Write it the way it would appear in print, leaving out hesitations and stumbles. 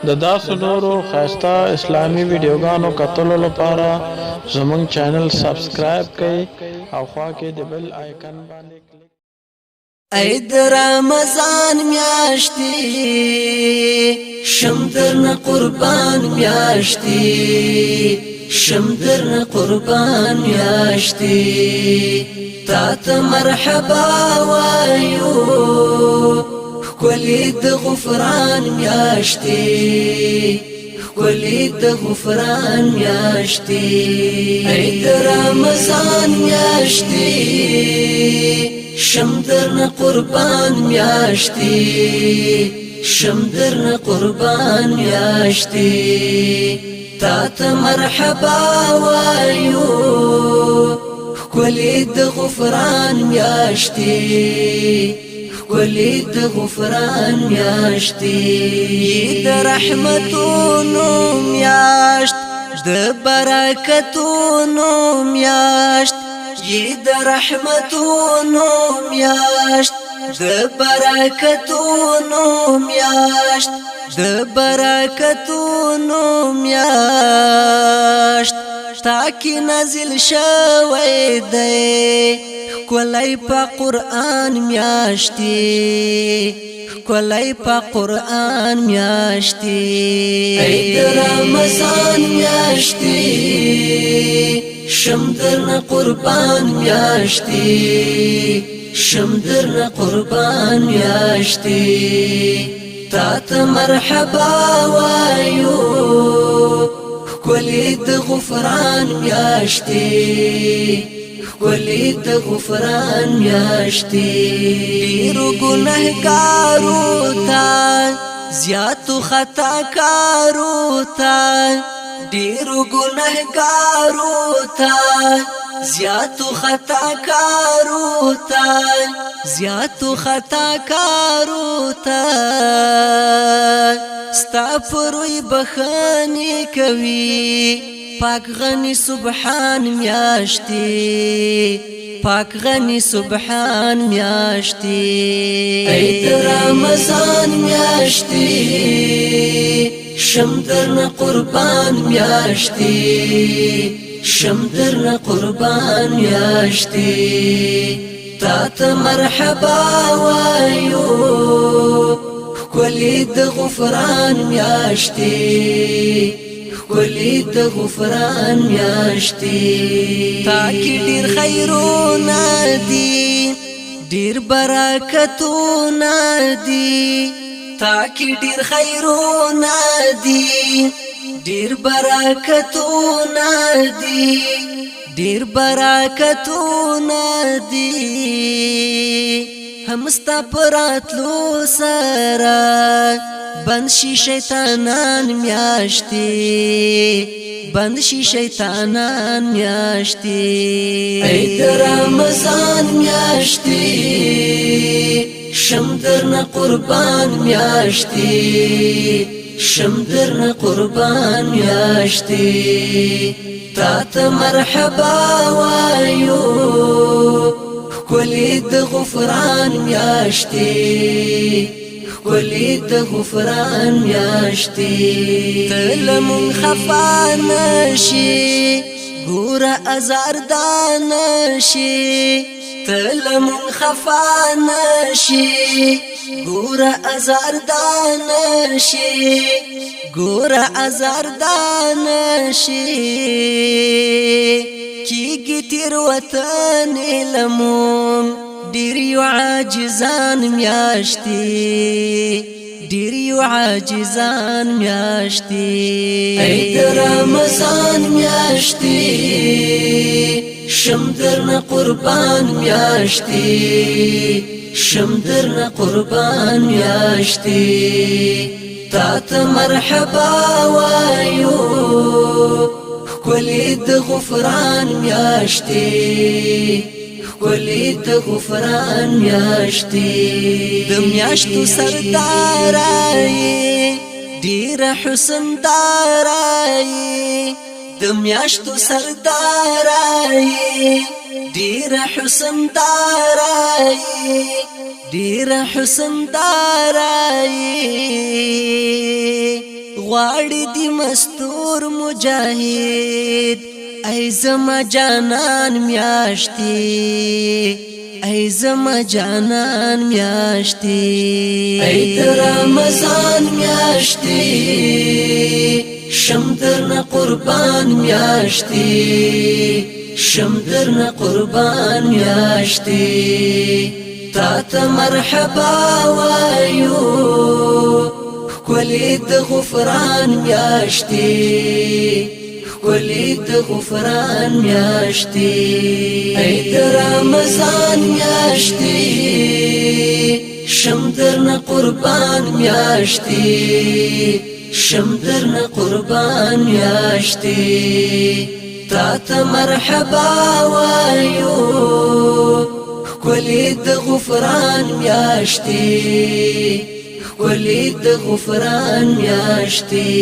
د داسو نورو خاصه اسلامي ویډیوګانو کتلو لپاره زموږ چینل سبسکرایب کړئ او خوا کې د بل آیکن باندې کلیک. ای د رمضان میاشتي شم درنه قربان میاشتي شم درنه قربان میاشتي تا ته مرحبا وایو کلی د غفران میاشتي کلی د غفران میاشتي ای د رمضان میاشتي شم درنه قربان میاشتي شم درنه قربان میاشتي تا ته مرحبا وایو کلی د غفران میاشتي کلی د غفران میاشتي د رحمتونو میاشت د برکتونو میاشت د رحمتونو میاشت د برکتونو میاشت د برکتونو میاشت تاکی نازل شوی دی کولای په قرآن میاشتي کولای په قرآن میاشتي ای د رمضان میاشتي شم درنه قربان میاشتي شم درنه قربان میاشتي تا ته مرحبا وایو کلی د غفران میاشتي کلی د غفران میاشتي ډیرو ګناهګارو ته زیاتو خطا کارو ته ډیرو ګناهګارو ته زیاتو خطا کارو ته زیاتو خطا کارو ته ستا پروي بخاني کوي پاک غنی سبحان میاشتي پاک غنی سبحان میاشتي ای د رمضان میاشتي شم درنه قربان میاشتي شم درنه قربان میاشتي تا ته مرحبا وایو کلی د غفران میاشتي کلی د غفران میاشتي تاکي ډیر خیرونه دي ډیر برکتونه دي تاکي ډیر خیرونه دي ډیر برکتونه دي ډیر برکتونه دي همستا پراتلو سره بند شي شیطانان میاشتي بند شي شیطانان میاشتي ای د رمضان میاشتي شم درنه قربان میاشتي شم درنه قربان میاشتي تا ته مرحبا وایو کلی د غفران میاشتي کلی د غفران میاشتي تلمون خفا نشي ګور ازار دانشي تلمون خفا نشي ګور ازار دانشي ګور ازار دانشي کیږي تیر وطن لمون ډیر یو عاجزان میاشتي ډیر یو عاجزان میاشتي ای د رمضان میاشتي شم درنه قربان میاشتي شم درنه قربان میاشتي تا ته مرحبا وایو کلی د غفران میاشتي کلی د غفران میاشتي د میاشتو سردارای ډیر حسن دارای د میاشتو سردارای ډیر حسن دارای ډیر حسن دارای غواړي دی مستور مجاهد ای زما جانان میاشتي ای زما جانان میاشتي ای رمضان میاشتي شم درنه قربان میاشتي شم درنه قربان میاشتي تا ته مرحبا وایو ښکلې د غفران میاشتي ښکلې د غفران میاشتي ای د رمضان میاشتي شم درنه قربان میاشتي شم درنه قربان میاشتي تا ته مرحبا وایو ښکلې د غفران میاشتي ښکلې د غفران میاشتي